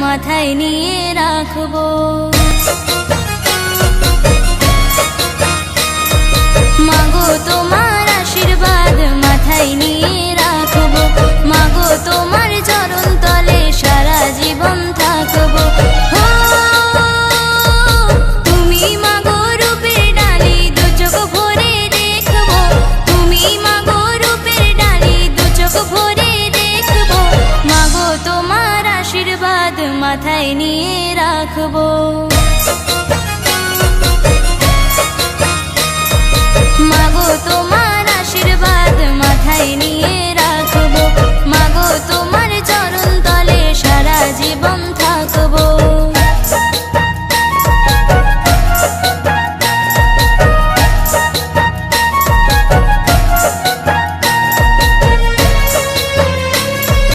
মাথায় নিয়ে রাখবো। মাগো তোমার আশীর্বাদ মাথায় নিয়ে রাখবো। মাগো তোমার চরণ তলে সারা জীবন থাকবো। তুমি মাগো রূপের ডালি দু চোখ ভরে দেখবো। তুমি মাগো রূপের ডালি দু চোখ ভরে দেখবো। মাগো তোমার আশীর্বাদ মাথায় নিয়ে রাখবো। মাগো তোমার